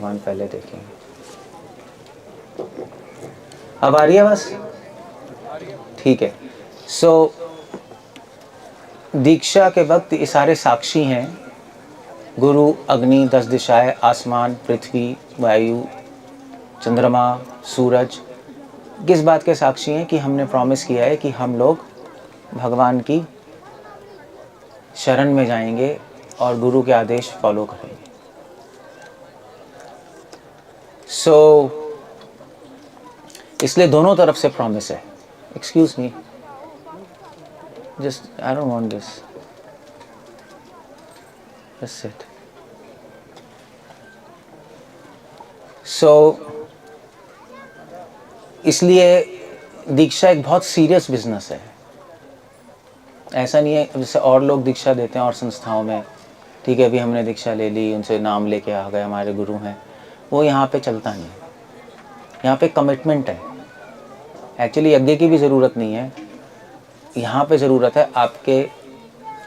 भगवान पहले देखेंगे। अब आ रही है बस? ठीक है। सो दीक्षा के वक्त ये सारे साक्षी हैं, गुरु, अग्नि, 10 दिशाएं, आसमान, पृथ्वी, वायु, चंद्रमा, सूरज। किस बात के साक्षी हैं? कि हमने प्रॉमिस किया है कि हम लोग भगवान की शरण में जाएंगे और गुरु के आदेश फॉलो करेंगे। इसलिए दोनों तरफ से प्रॉमिस है। Excuse me, just I don't want this, just sit. इसलिए दीक्षा एक बहुत सीरियस बिजनेस है। ऐसा नहीं है जैसे और लोग दीक्षा देते हैं और संस्थाओं में, ठीक है अभी हमने दीक्षा ले ली, उनसे नाम लेके आ गए, हमारे गुरु हैं, वो यहाँ पे चलता नहीं। यहाँ पे कमिटमेंट है। एक्चुअली यज्ञ की भी ज़रूरत नहीं है, यहाँ पे ज़रूरत है आपके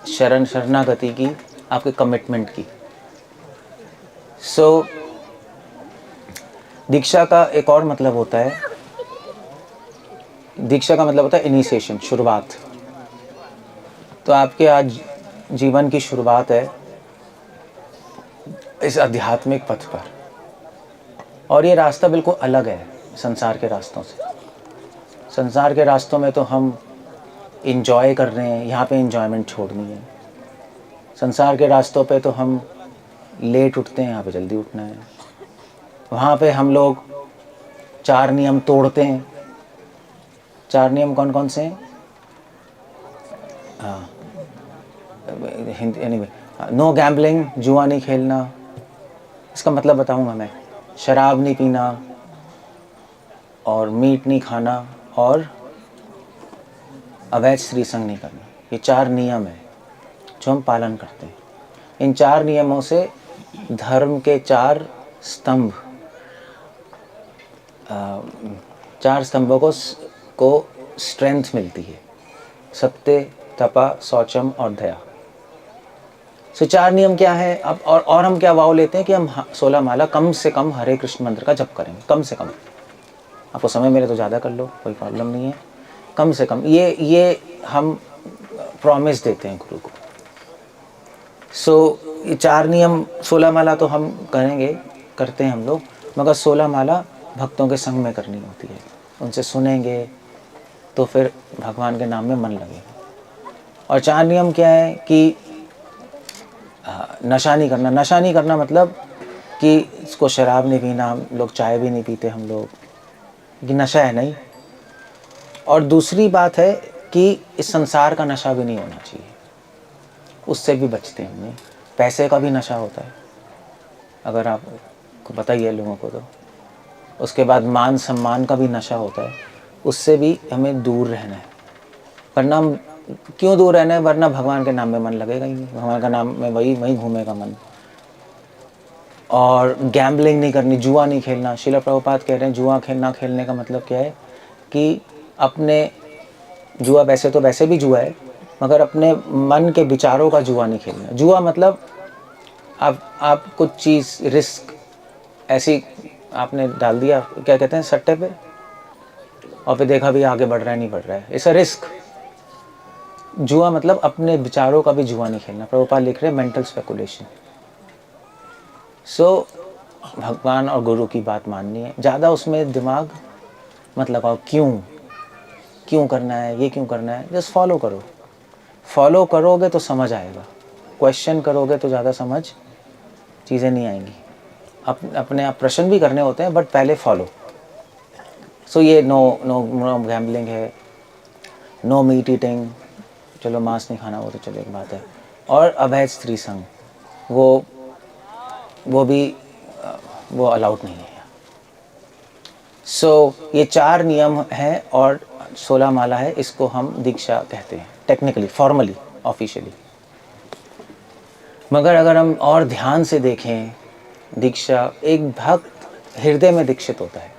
शरणागति की, आपके कमिटमेंट की। दीक्षा का एक और मतलब होता है, दीक्षा का मतलब होता है इनिशिएशन, शुरुआत। तो आपके आज जीवन की शुरुआत है इस आध्यात्मिक पथ पर, और ये रास्ता बिल्कुल अलग है संसार के रास्तों से। संसार के रास्तों में तो हम इंजॉय कर रहे हैं, यहाँ पे इंजॉयमेंट छोड़नी है। संसार के रास्तों पे तो हम लेट उठते हैं, यहाँ पे जल्दी उठना है। वहाँ पे हम लोग 4 नियम तोड़ते हैं। 4 नियम कौन कौन से हैं? हाँ, एनीवे, नो गैम्बलिंग, जुआ नहीं खेलना, इसका मतलब बताऊंगा मैं। शराब नहीं पीना, और मीट नहीं खाना, और अवैध स्त्री संग नहीं करना। ये 4 नियम है जो हम पालन करते हैं। इन 4 नियमों से धर्म के 4 स्तंभ, 4 स्तंभों को स्ट्रेंथ मिलती है, सत्य, तपा, शौचम और दया। 4 नियम क्या है? अब और हम क्या वाव लेते हैं कि हम 16 माला कम से कम हरे कृष्ण मंत्र का जप करेंगे, कम से कम। आपको समय मिले तो ज़्यादा कर लो, कोई प्रॉब्लम नहीं है, कम से कम ये हम प्रॉमिस देते हैं गुरु को। ये 4 नियम, 16 माला तो हम करते हैं हम लोग, मगर 16 माला भक्तों के संग में करनी होती है। उनसे सुनेंगे तो फिर भगवान के नाम में मन लगेगा। और 4 नियम क्या है? कि नशा नहीं करना। नशा नहीं करना मतलब कि इसको शराब नहीं पीना, हम लोग चाय भी नहीं पीते हम लोग, कि नशा है नहीं। और दूसरी बात है कि इस संसार का नशा भी नहीं होना चाहिए, उससे भी बचते हैं हमें। पैसे का भी नशा होता है, अगर आपको पता ही है लोगों को तो। उसके बाद मान सम्मान का भी नशा होता है, उससे भी हमें दूर रहना है। वरना क्यों दूर रहना है? वरना भगवान के नाम में मन लगेगा ही नहीं, भगवान का नाम में वही घूमेगा मन। और गैम्बलिंग नहीं करनी, जुआ नहीं खेलना। श्रील प्रभुपाद कह रहे हैं जुआ खेलने का मतलब क्या है? कि अपने जुआ वैसे भी जुआ है, मगर अपने मन के विचारों का जुआ नहीं खेलना। जुआ मतलब आप कुछ चीज़ रिस्क ऐसी आपने डाल दिया, क्या कहते हैं, सट्टे पे, और फिर देखा भी आगे बढ़ रहा है नहीं बढ़ रहा है, इट्स अ रिस्क। जुआ मतलब अपने विचारों का भी जुआ नहीं खेलना। प्रभुपाद लिख रहे हैं मेंटल स्पेकुलेशन। भगवान और गुरु की बात माननी है, ज़्यादा उसमें दिमाग मत लगाओ। क्यों करना है, ये क्यों करना है, जस्ट फॉलो करो। फॉलो करोगे तो समझ आएगा, क्वेश्चन करोगे तो ज़्यादा समझ चीज़ें नहीं आएंगी। अपने आप प्रश्न भी करने होते हैं, बट पहले फॉलो। ये नो गैम्बलिंग है, नो मीट ईटिंग, चलो मांस नहीं खाना, वो तो चलो एक बात है। और अवैध स्त्री संग, वो भी वो अलाउड नहीं है। ये 4 नियम हैं और 16 माला है। इसको हम दीक्षा कहते हैं टेक्निकली, फॉर्मली, ऑफिशियली। मगर अगर हम और ध्यान से देखें, दीक्षा, एक भक्त हृदय में दीक्षित होता है।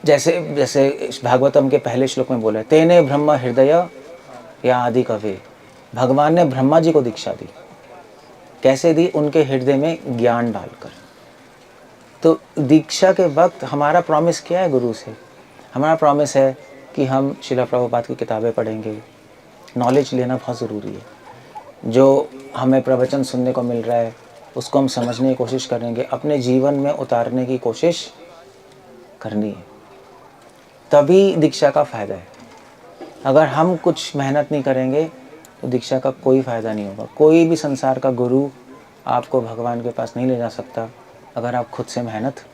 जैसे भागवतम के पहले श्लोक में बोला है, तेने ब्रह्म हृदय या आदि कवे, भगवान ने ब्रह्मा जी को दीक्षा दी। कैसे दी? उनके हृदय में ज्ञान डालकर। तो दीक्षा के वक्त हमारा प्रॉमिस क्या है गुरु से? हमारा प्रॉमिस है कि हम शिला प्रभुपाद की किताबें पढ़ेंगे। नॉलेज लेना बहुत ज़रूरी है। जो हमें प्रवचन सुनने को मिल रहा है उसको हम समझने की कोशिश करेंगे, अपने जीवन में उतारने की कोशिश करनी है, तभी दीक्षा का फ़ायदा है। अगर हम कुछ मेहनत नहीं करेंगे तो दीक्षा का कोई फ़ायदा नहीं होगा। कोई भी संसार का गुरु आपको भगवान के पास नहीं ले जा सकता अगर आप खुद से मेहनत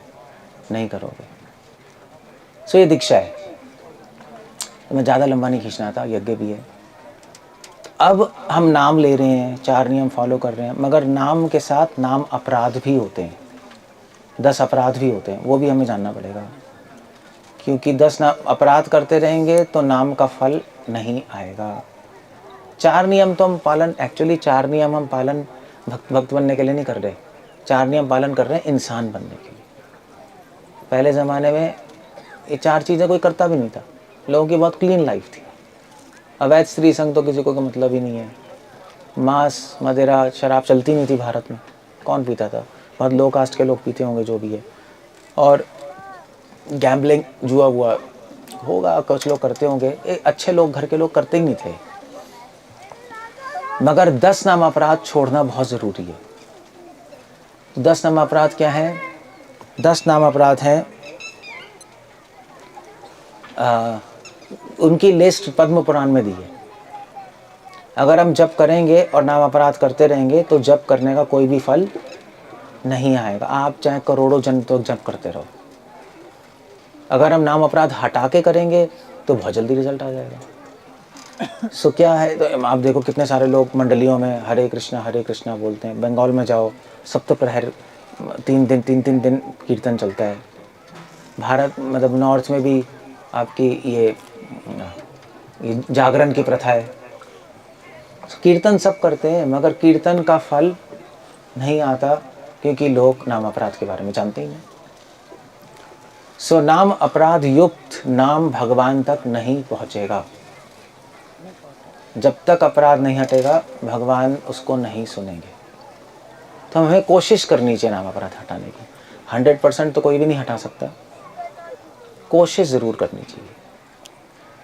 नहीं करोगे। सो ये दीक्षा है। तो मैं ज़्यादा लंबा नहीं खींचना था, यज्ञ भी है। अब हम नाम ले रहे हैं, 4 नियम फॉलो कर रहे हैं, मगर नाम के साथ नाम अपराध भी होते हैं। 10 अपराध भी होते हैं, वो भी हमें जानना पड़ेगा, क्योंकि 10 अपराध करते रहेंगे तो नाम का फल नहीं आएगा। 4 नियम तो हम पालन, एक्चुअली 4 नियम हम पालन भक्त बनने के लिए नहीं कर रहे। 4 नियम पालन कर रहे हैं इंसान बनने के लिए। पहले ज़माने में ये 4 चीज़ें कोई करता भी नहीं था। लोगों की बहुत क्लीन लाइफ थी। अवैध स्त्री संग तो किसी को का मतलब ही नहीं है। मांस, मदिरा, शराब चलती नहीं थी भारत में। कौन पीता था? बहुत लो कास्ट के लोग पीते होंगे जो भी है। और गैम्बलिंग, जुआ हुआ होगा, कुछ लोग करते होंगे। अच्छे लोग, घर के लोग करते ही नहीं थे। मगर 10 नाम अपराध छोड़ना बहुत ज़रूरी है। 10 नाम अपराध क्या है? 10 नाम अपराध हैं, उनकी लिस्ट पद्म पुराण में दी है। अगर हम जप करेंगे और नाम अपराध करते रहेंगे तो जप करने का कोई भी फल नहीं आएगा। आप चाहे करोड़ों जन्म तो जप करते रहो। अगर हम नाम अपराध हटा के करेंगे तो बहुत जल्दी रिजल्ट आ जाएगा। सो क्या है, तो आप देखो कितने सारे लोग मंडलियों में हरे कृष्णा बोलते हैं। बंगाल में जाओ, सप्तप्रहर 3 दिन कीर्तन चलता है। भारत मतलब नॉर्थ में भी आपकी ये जागरण की प्रथा है। कीर्तन सब करते हैं, मगर कीर्तन का फल नहीं आता क्योंकि लोग नाम अपराध के बारे में जानते ही नहीं। सो नाम अपराध युक्त नाम भगवान तक नहीं पहुंचेगा। जब तक अपराध नहीं हटेगा भगवान उसको नहीं सुनेंगे। तो हमें कोशिश करनी चाहिए नाम अपराध हटाने की। 100% तो कोई भी नहीं हटा सकता, कोशिश ज़रूर करनी चाहिए।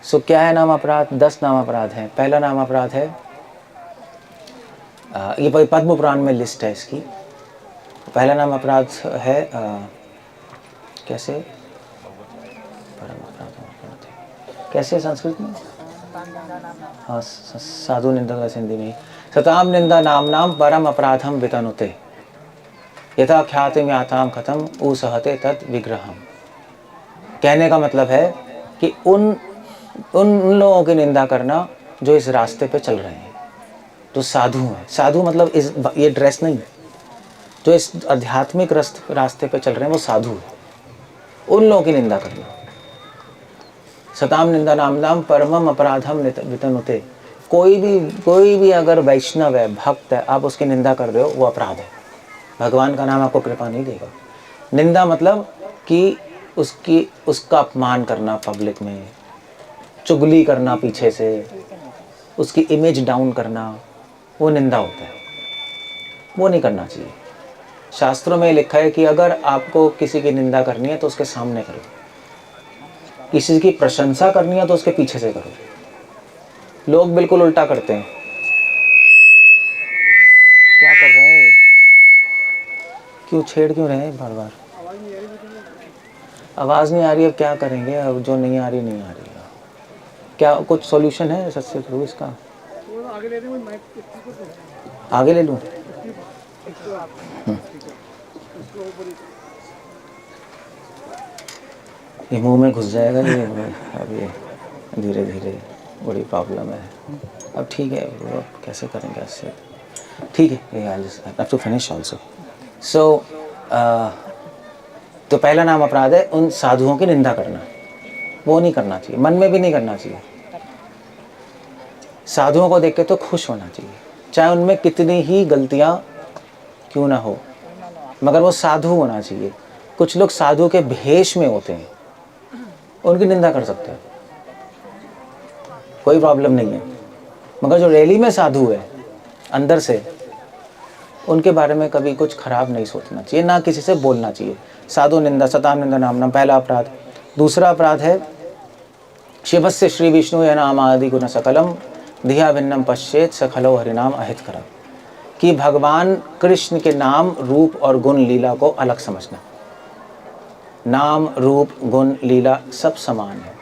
सो क्या है नाम अपराध? 10 नाम अपराध हैं। पहला नाम अपराध है, ये पद्म पुराण में लिस्ट है इसकी। पहला नाम अपराध है कैसे? कैसे संस्कृत में? हाँ, साधु निंदा का हिंदी में। सताम निंदा नाम नाम परम अपराधम वितनुते यथा ख्याति याताम खतम उ सहते तत् विग्रहम। कहने का मतलब है कि उन लोगों की निंदा करना जो इस रास्ते पे चल रहे हैं, जो साधु हैं। साधु मतलब ये ड्रेस नहीं, जो इस आध्यात्मिक रास्ते पे चल रहे हैं वो साधु है। उन लोगों की निंदा करना। सताम निंदा नाम नाम परमम अपराधम वितनुते। कोई भी अगर वैष्णव है, भक्त है, आप उसकी निंदा कर रहे हो, वो अपराध है। भगवान का नाम आपको कृपा नहीं देगा। निंदा मतलब कि उसका अपमान करना पब्लिक में, चुगली करना पीछे से, उसकी इमेज डाउन करना, वो निंदा होता है। वो नहीं करना चाहिए। शास्त्रों में लिखा है कि अगर आपको किसी की निंदा करनी है तो उसके सामने करो, किसी की प्रशंसा करनी है तो उसके पीछे से करो। लोग बिल्कुल उल्टा करते हैं। क्या कर रहे हैं? क्यों छेड़ क्यों रहे हैं बार बार? आवाज़ नहीं आ रही है, क्या करेंगे? अब जो नहीं आ रही नहीं आ रही है। क्या कुछ सॉल्यूशन है सच्चे थ्रू इसका? आगे ले लूँ? ये मुंह में घुस जाएगा ये। अब ये धीरे धीरे बड़ी प्रॉब्लम है। अब ठीक है, अब कैसे करेंगे इससे? ठीक है, I just have to finish also. So तो पहला नाम अपराध है उन साधुओं की निंदा करना। वो नहीं करना चाहिए, मन में भी नहीं करना चाहिए। साधुओं को देख के तो खुश होना चाहिए, चाहे उनमें कितनी ही गलतियां क्यों ना हो, मगर वो साधु होना चाहिए। कुछ लोग साधु के भेष में होते हैं, उनकी निंदा कर सकते हैं, कोई प्रॉब्लम नहीं है। मगर जो रैली में साधु है अंदर से, उनके बारे में कभी कुछ खराब नहीं सोचना चाहिए, ना किसी से बोलना चाहिए। साधु निंदा सताम निंदा नाम पहला अपराध। दूसरा अपराध है शिवस्य श्री विष्णु या नाम आदि गुण सकलम धिया भिन्नम पश्चेत सखलो हरिनाम अहित करम, कि भगवान कृष्ण के नाम रूप और गुण लीला को अलग समझना। नाम रूप गुण लीला सब समान है,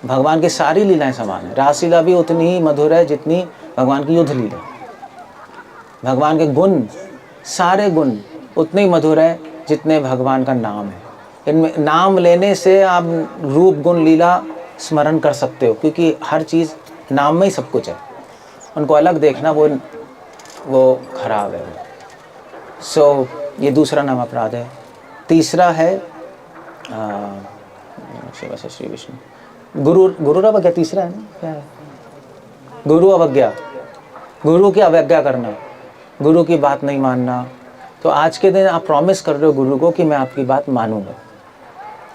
भगवान की सारी लीलाएं समान है। रासलीला भी उतनी ही मधुर है जितनी भगवान की युद्ध लीला। भगवान के गुण, सारे गुण उतने ही मधुर है जितने भगवान का नाम है। इनमें नाम लेने से आप रूप गुण लीला स्मरण कर सकते हो, क्योंकि हर चीज़ नाम में ही सब कुछ है। उनको अलग देखना वो खराब है। सो ये दूसरा नाम अपराध है। तीसरा है शिव से श्री विष्णु गुरु अवज्ञा। तीसरा है ना, क्या है? गुरु अवज्ञा, गुरु की अवज्ञा करना, गुरु की बात नहीं मानना। तो आज के दिन आप प्रॉमिस कर रहे हो गुरु को कि मैं आपकी बात मानूंगा।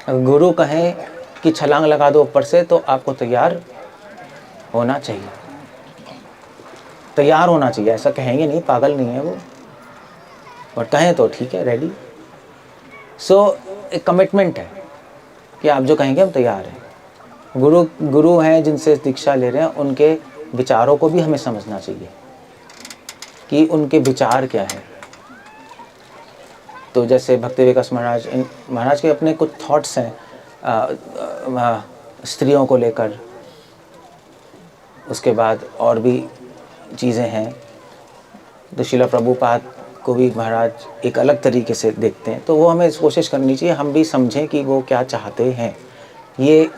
अगर गुरु कहें कि छलांग लगा दो ऊपर से, तो आपको तैयार होना चाहिए, तैयार होना चाहिए। ऐसा कहेंगे नहीं, पागल नहीं है वो, और कहें तो ठीक है, रेडी। सो एक कमिटमेंट है कि आप जो कहेंगे हम तैयार हैं। गुरु हैं जिनसे दीक्षा ले रहे हैं, उनके विचारों को भी हमें समझना चाहिए कि उनके विचार क्या है। तो जैसे भक्ति विकास महाराज के अपने कुछ थॉट्स हैं स्त्रियों को लेकर, उसके बाद और भी चीज़ें हैं। तो शिला प्रभुपाद को भी महाराज एक अलग तरीके से देखते हैं। तो वो हमें कोशिश करनी चाहिए हम भी समझें कि वो क्या चाहते हैं। ये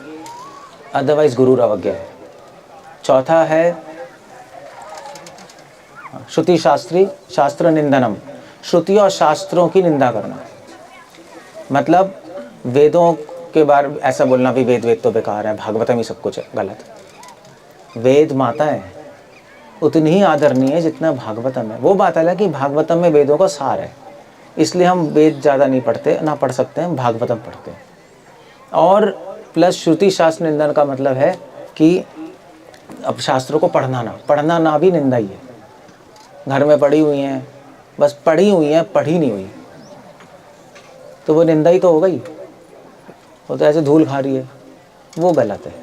अदरवाइज गुरु अवज्ञा है। चौथा है श्रुति शास्त्र निंदनम, श्रुति और शास्त्रों की निंदा करना। मतलब वेदों के बारे ऐसा बोलना भी वेद तो बेकार है, भागवतम ही सब कुछ है, गलत। वेद माता है, उतनी ही आदरणीय है जितना भागवतम है। वो बात अलग कि भागवतम में वेदों का सार है, इसलिए हम वेद ज़्यादा नहीं पढ़ते, ना पढ़ सकते हैं, भागवतम पढ़ते हैं। और प्लस श्रुति शास्त्र निंदन का मतलब है कि अब शास्त्रों को पढ़ना ना भी निंदा ही है। घर में पढ़ी हुई हैं, बस पढ़ी हुई हैं, पढ़ी नहीं हुई, तो वो निंदा ही तो हो गई। वो तो ऐसे धूल खा रही है, वो गलत है।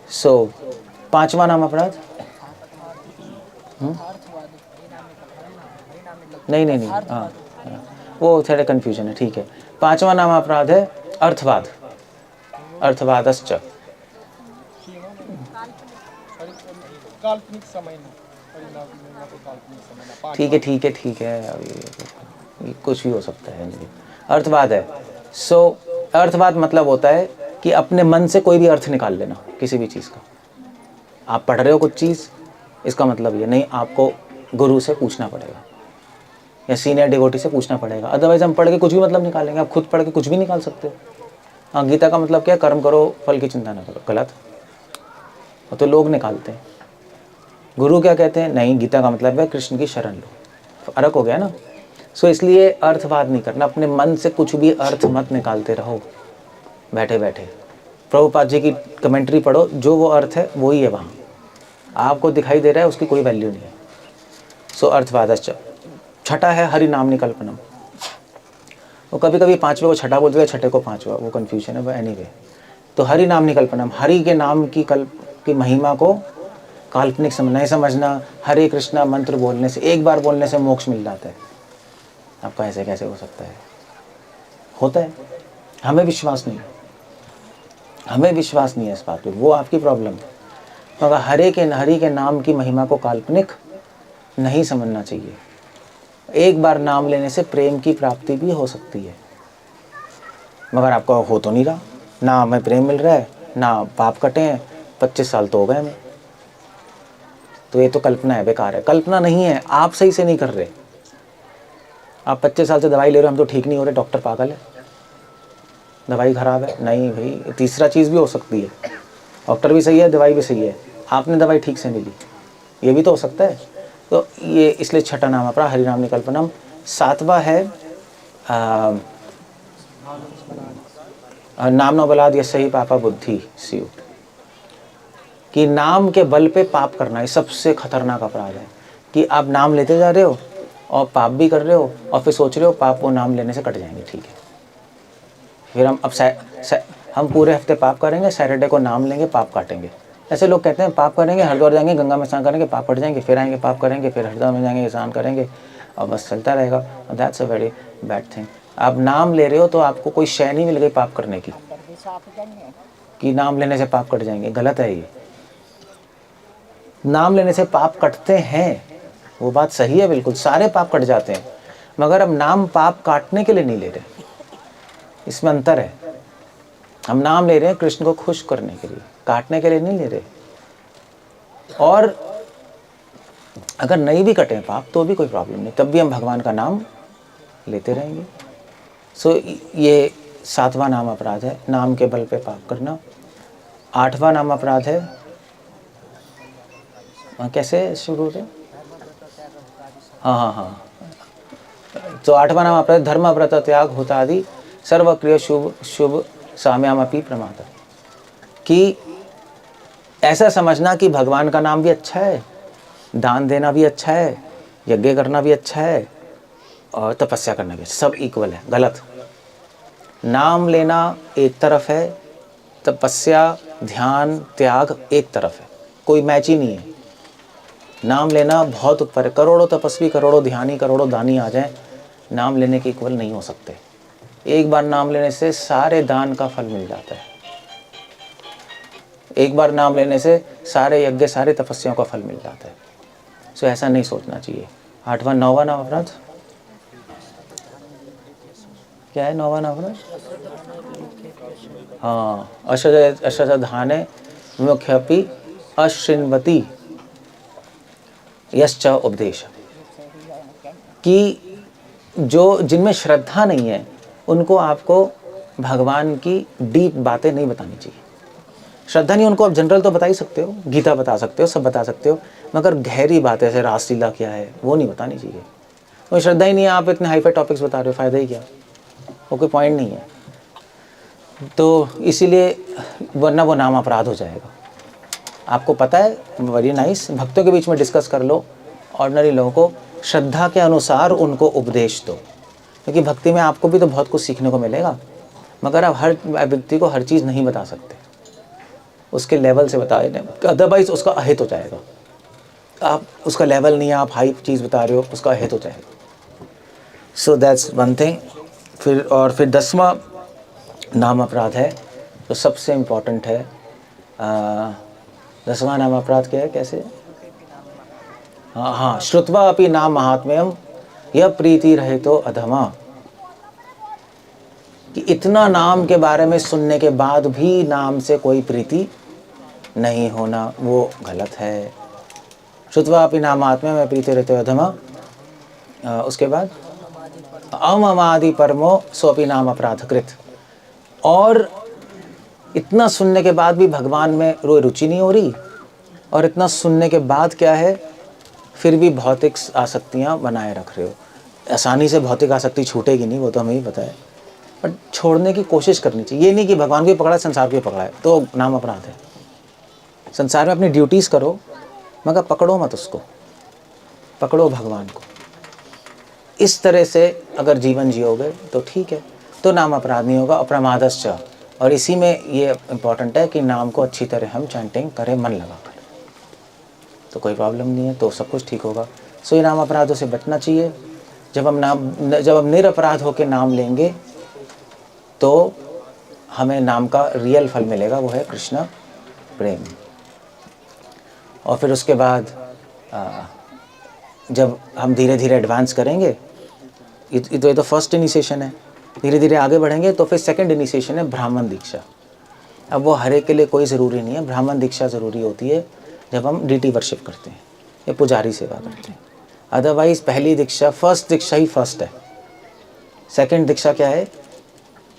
सो पांचवा नाम अपराध, नहीं हाँ, वो थोड़ा कन्फ्यूजन है, ठीक है। पांचवा नाम अपराध है अर्थवाद, अर्थवादश्च। ठीक है, अभी कुछ भी हो सकता है। अर्थवाद है। सो अर्थवाद मतलब होता है कि अपने मन से कोई भी अर्थ निकाल लेना किसी भी चीज़ का। आप पढ़ रहे हो कुछ चीज़, इसका मतलब ये नहीं, आपको गुरु से पूछना पड़ेगा या सीनियर डिवोटी से पूछना पड़ेगा। अदरवाइज हम पढ़ के कुछ भी मतलब निकालेंगे। आप खुद पढ़ के कुछ भी निकाल सकते हो। हाँ, गीता का मतलब क्या? कर्म करो, फल की चिंता ना करो। गलत, वो तो लोग निकालते हैं। गुरु क्या कहते हैं? नहीं, गीता का मतलब है कृष्ण की शरण लो। फर्क हो गया ना। सो इसलिए अर्थवाद नहीं करना, अपने मन से कुछ भी अर्थ मत निकालते रहो बैठे बैठे। प्रभुपाद जी की कमेंट्री पढ़ो, जो वो अर्थ है वही है वहाँ, आपको दिखाई दे रहा है, उसकी कोई वैल्यू नहीं है। सो अर्थवादश्च। छठा है हरि नाम निकल्पनम। वो कभी कभी पांचवे को छठा बोलते हैं, छठे को पांचवा, वो कन्फ्यूजन है, वो एनीवे। तो हरि नाम निकल्पनम, हरि के नाम की महिमा को काल्पनिक नहीं समझना। हरे कृष्णा मंत्र बोलने से, एक बार बोलने से मोक्ष मिल जाता है। आपका ऐसे कैसे हो सकता है? होता है, हमें विश्वास नहीं है इस बात पे, वो आपकी प्रॉब्लम है। मगर हरि के नाम की महिमा को काल्पनिक नहीं समझना चाहिए। एक बार नाम लेने से प्रेम की प्राप्ति भी हो सकती है, मगर आपका हो तो नहीं रहा। ना हमें प्रेम मिल रहा है, ना पाप कटे हैं। 25 साल तो हो गए हमें। तो ये तो कल्पना है, बेकार है। कल्पना नहीं है, आप सही से नहीं कर रहे। आप 25 साल से दवाई ले रहे हो, हम तो ठीक नहीं हो रहे, डॉक्टर पागल है, दवाई खराब है। नहीं भाई, तीसरा चीज़ भी हो सकती है, डॉक्टर भी सही है, दवाई भी सही है, आपने दवाई ठीक से नहीं ली, ये भी तो हो सकता है। तो ये इसलिए छठा नाम अपना हरिनाम निकल्पनम। सातवां है नाम न बलाद यस्य ही पापा बुद्धि स्यु। कि नाम के बल पे पाप करना ये सबसे खतरनाक अपराध है। कि आप नाम लेते जा रहे हो और पाप भी कर रहे हो और फिर सोच रहे हो पाप वो नाम लेने से कट जाएंगे, ठीक है। फिर हम हम पूरे हफ्ते पाप करेंगे, सैटरडे को नाम लेंगे, पाप काटेंगे। ऐसे लोग कहते हैं पाप करेंगे, हरिद्वार जाएंगे, गंगा में स्नान करेंगे, पाप कट जाएंगे, फिर आएंगे पाप करेंगे, फिर हरिद्वार में जाएंगे, स्नान करेंगे और बस चलता रहेगा। That's a very bad thing. आप नाम ले रहे हो तो आपको कोई शय नहीं मिल गई पाप करने की कि नाम लेने से पाप कट जाएंगे, गलत है ये। नाम लेने से पाप कटते हैं, वो बात सही है, बिल्कुल सारे पाप कट जाते हैं, मगर अब नाम पाप काटने के लिए नहीं ले रहे, इसमें अंतर है। हम नाम ले रहे हैं कृष्ण को खुश करने के लिए, काटने के लिए नहीं ले रहे। और अगर नहीं भी कटे पाप तो भी कोई प्रॉब्लम नहीं, तब भी हम भगवान का नाम लेते रहेंगे। सो ये 7वां नाम अपराध है, नाम के बल पे पाप करना। 8वां नाम अपराध है, कैसे शुरू होते? हाँ, तो 8वां नाम अपराध धर्म व्रत त्याग होता आदि सर्वक्रिय शुभ शुभ साम्यामपि प्रमाद। कि ऐसा समझना कि भगवान का नाम भी अच्छा है, दान देना भी अच्छा है, यज्ञ करना भी अच्छा है और तपस्या करना भी अच्छा, सब इक्वल है, गलत। नाम लेना एक तरफ है, तपस्या ध्यान त्याग एक तरफ है, कोई मैच ही नहीं है। नाम लेना बहुत ऊपर है, करोड़ों तपस्वी, करोड़ों ध्यानी, करोड़ों दानी आ जाएं, नाम लेने के इक्वल नहीं हो सकते। एक बार नाम लेने से सारे दान का फल मिल जाता है, एक बार नाम लेने से सारे यज्ञ, सारे तपस्याओं का फल मिल जाता है। सो ऐसा नहीं सोचना चाहिए। 8वां 9वां नाम अपराध क्या है? 9वां नाम अपराध, हाँ, अश्रद्धाने मुख्यपि अशृण्वति यश्च उपदेश। कि जो जिनमें श्रद्धा नहीं है उनको आपको भगवान की डीप बातें नहीं बतानी चाहिए। श्रद्धा नहीं, उनको आप जनरल तो बता ही सकते हो, गीता बता सकते हो, सब बता सकते हो, मगर गहरी बातें जैसे रासलीला क्या है वो नहीं बतानी चाहिए। कोई श्रद्धा ही नहीं है, आप इतने हाईफाई टॉपिक्स बता रहे हो, फ़ायदा ही क्या, वो कोई पॉइंट नहीं है। तो इसीलिए वरना वो नाम अपराध हो जाएगा। आपको पता है, वेरी नाइस, भक्तों के बीच में डिस्कस कर लो, ऑर्डिनरी लोगों को श्रद्धा के अनुसार उनको उपदेश दो, क्योंकि भक्ति में आपको भी तो बहुत कुछ सीखने को मिलेगा, मगर आप हर व्यक्ति को हर चीज़ नहीं बता सकते, उसके लेवल से बताए, अदरवाइज उसका अहित हो जाएगा। आप उसका लेवल नहीं है, आप हाई चीज़ बता रहे हो, उसका अहित हो जाएगा। So that's one thing. फिर 10वां नाम अपराध है जो सबसे इम्पोर्टेंट है। 10वां नाम अपराध क्या है, कैसे? हाँ, श्रुत्वा अपि नाम महात्म्यम यह प्रीति रहे तो अधमा। कि इतना नाम के बारे में सुनने के बाद भी नाम से कोई प्रीति नहीं होना, वो गलत है। श्रुत्वा अपि नाम महात्म्यम यह प्रीति रहे तो अधमा। उसके बाद अममादि परमो सोपि नाम अपराध कृत। और इतना सुनने के बाद भी भगवान में रुचि नहीं हो रही, और इतना सुनने के बाद क्या है, फिर भी भौतिक आसक्तियाँ बनाए रख रहे हो। आसानी से भौतिक आसक्ति छूटेगी नहीं, वो तो हमें ही पता है, बट छोड़ने की कोशिश करनी चाहिए। ये नहीं कि भगवान को भी पकड़ा है, संसार को भी पकड़ा है, तो नाम अपराध है। संसार में अपनी ड्यूटीज़ करो, मगर पकड़ो मत उसको, पकड़ो भगवान को। इस तरह से अगर जीवन जियोगे तो ठीक है, तो नाम अपराध नहीं होगा। अप्रमादश्च, और इसी में ये इम्पॉर्टेंट है कि नाम को अच्छी तरह हम चैंटिंग करें मन लगाकर, तो कोई प्रॉब्लम नहीं है, तो सब कुछ ठीक होगा। सो ये नाम अपराधों से बचना चाहिए। जब हम निरपराध होकर नाम लेंगे तो हमें नाम का रियल फल मिलेगा, वो है कृष्ण प्रेम। और फिर उसके बाद जब हम धीरे धीरे एडवांस करेंगे, ये तो फर्स्ट इनिशिएशन है, धीरे धीरे आगे बढ़ेंगे तो फिर सेकंड इनिशिएशन है ब्राह्मण दीक्षा। अब वो हर एक के लिए कोई ज़रूरी नहीं है, ब्राह्मण दीक्षा ज़रूरी होती है जब हम डीटी वर्शिप करते हैं या पुजारी सेवा करते हैं। अदरवाइज़ पहली दीक्षा, फर्स्ट दीक्षा ही फर्स्ट है, सेकंड दीक्षा क्या है,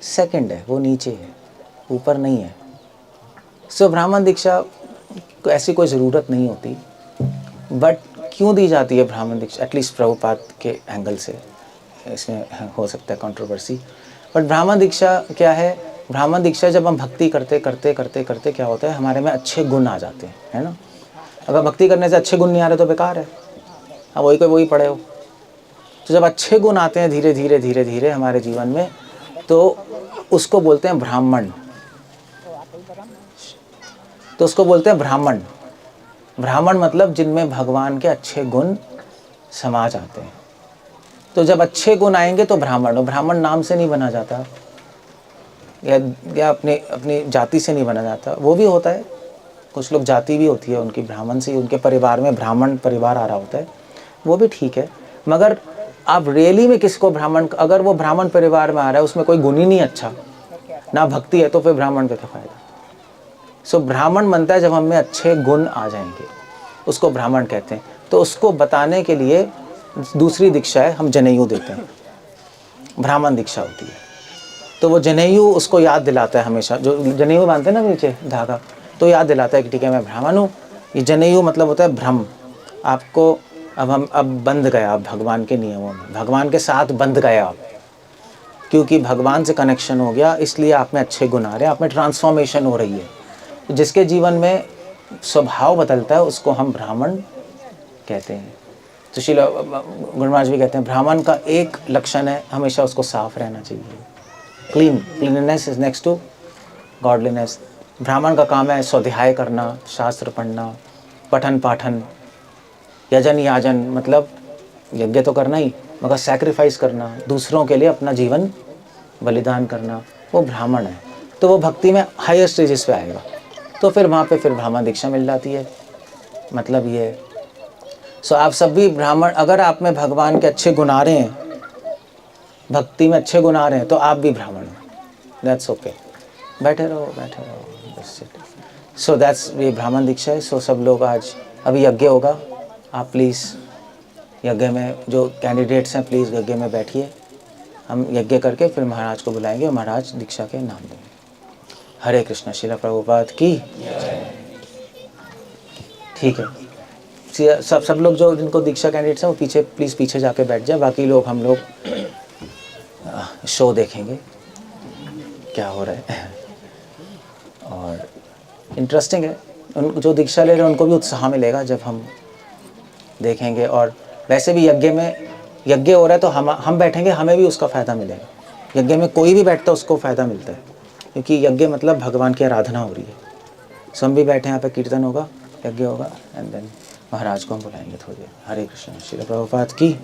सेकंड है, वो नीचे है, ऊपर नहीं है। सो ब्राह्मण दीक्षा को ऐसी कोई ज़रूरत नहीं होती, बट क्यों दी जाती है ब्राह्मण दीक्षा? एटलीस्ट प्रभुपाद के एंगल से इसमें हो सकता है कंट्रोवर्सी, बट ब्राह्मण दीक्षा क्या है ब्राह्मण दीक्षा जब हम भक्ति करते करते करते करते क्या होता है, हमारे में अच्छे गुण आ जाते हैं, है ना। अगर भक्ति करने से अच्छे गुण नहीं आ रहे तो बेकार है, अब वही कोई वही पढ़े हो। तो जब अच्छे गुण आते हैं धीरे धीरे धीरे धीरे हमारे जीवन में, तो उसको बोलते हैं ब्राह्मण। तो उसको बोलते हैं ब्राह्मण। ब्राह्मण मतलब जिनमें भगवान के अच्छे गुण समा जाते हैं। तो जब अच्छे गुण आएंगे तो ब्राह्मण। और ब्राह्मण नाम से नहीं बना जाता, या अपने अपनी जाति से नहीं बना जाता। वो भी होता है, कुछ लोग जाति भी होती है उनकी ब्राह्मण से, उनके परिवार में ब्राह्मण परिवार आ रहा होता है, वो भी ठीक है। मगर आप रियली में किसको ब्राह्मण, अगर वो ब्राह्मण परिवार में आ रहा है उसमें कोई गुण ही नहीं अच्छा, ना भक्ति है, तो फिर ब्राह्मण का क्या फायदा। सो ब्राह्मण बनता है जब हम में अच्छे गुण आ जाएंगे, उसको ब्राह्मण कहते हैं। तो उसको बताने के लिए दूसरी दीक्षा है, हम जनेयू देते हैं, ब्राह्मण दीक्षा होती है। तो वो जनेयू उसको याद दिलाता है हमेशा, जो जनेयू बांधते हैं ना नीचे धागा, तो याद दिलाता है कि ठीक है मैं ब्राह्मण हूँ। ये जनेयू मतलब होता है भ्रम, आपको अब बंध गया आप भगवान के नियमों में, भगवान के साथ बंध गए आप, क्योंकि भगवान से कनेक्शन हो गया, इसलिए आप में अच्छे गुण आ रहे हैं, आप में ट्रांसफॉर्मेशन हो रही है। तो जिसके जीवन में स्वभाव बदलता है उसको हम ब्राह्मण कहते हैं। तो श्रील गुरु महाराज भी कहते हैं ब्राह्मण का एक लक्षण है, हमेशा उसको साफ रहना चाहिए। Cleanliness is next to godliness. Brahmin का काम है स्वाध्याय करना, शास्त्र पढ़ना, पठन पाठन, यजन याजन, मतलब यज्ञ तो करना ही, मगर सैक्रिफाइस करना, दूसरों के लिए अपना जीवन बलिदान करना, वो ब्राह्मण है। तो वो भक्ति में हायर स्टेजेस पे आएगा, तो फिर वहाँ पे फिर ब्राह्मण दीक्षा मिल जाती है। मतलब ये है। सो आप सब भी ब्राह्मण, अगर आप में भगवान के अच्छे गुण आ रहे हैं, भक्ति में अच्छे गुण आ रहे हैं, तो आप भी ब्राह्मण हो, दैट्स ओके। बैठे रहो बैठे रहो। सो दैट्स ये ब्राह्मण दीक्षा है। सो सब लोग आज, अभी यज्ञ होगा, आप प्लीज़ यज्ञ में, जो कैंडिडेट्स हैं प्लीज़ यज्ञ में बैठिए। हम यज्ञ करके फिर महाराज को बुलाएंगे और महाराज दीक्षा के नाम देंगे। हरे कृष्ण। श्रील प्रभुपाद की। ठीक है, सब लोग जो जिनको दीक्षा कैंडिडेट्स हैं वो पीछे प्लीज़ पीछे जाके बैठ जाए। बाकी लोग, हम लोग शो देखेंगे क्या हो रहा है। और इंटरेस्टिंग है, उन जो दीक्षा ले रहे हैं उनको भी उत्साह मिलेगा जब हम देखेंगे। और वैसे भी यज्ञ में, यज्ञ हो रहा है तो हम बैठेंगे, हमें भी उसका फ़ायदा मिलेगा। यज्ञ में कोई भी बैठता है उसको फ़ायदा मिलता है, क्योंकि यज्ञ मतलब भगवान की आराधना हो रही है। सो हम भी बैठे हैं, यहाँ पे कीर्तन होगा, यज्ञ होगा, एंड देन महाराज को हम बुलाएंगे थोड़ी देर। हरे कृष्ण। श्रील प्रभुपाद की।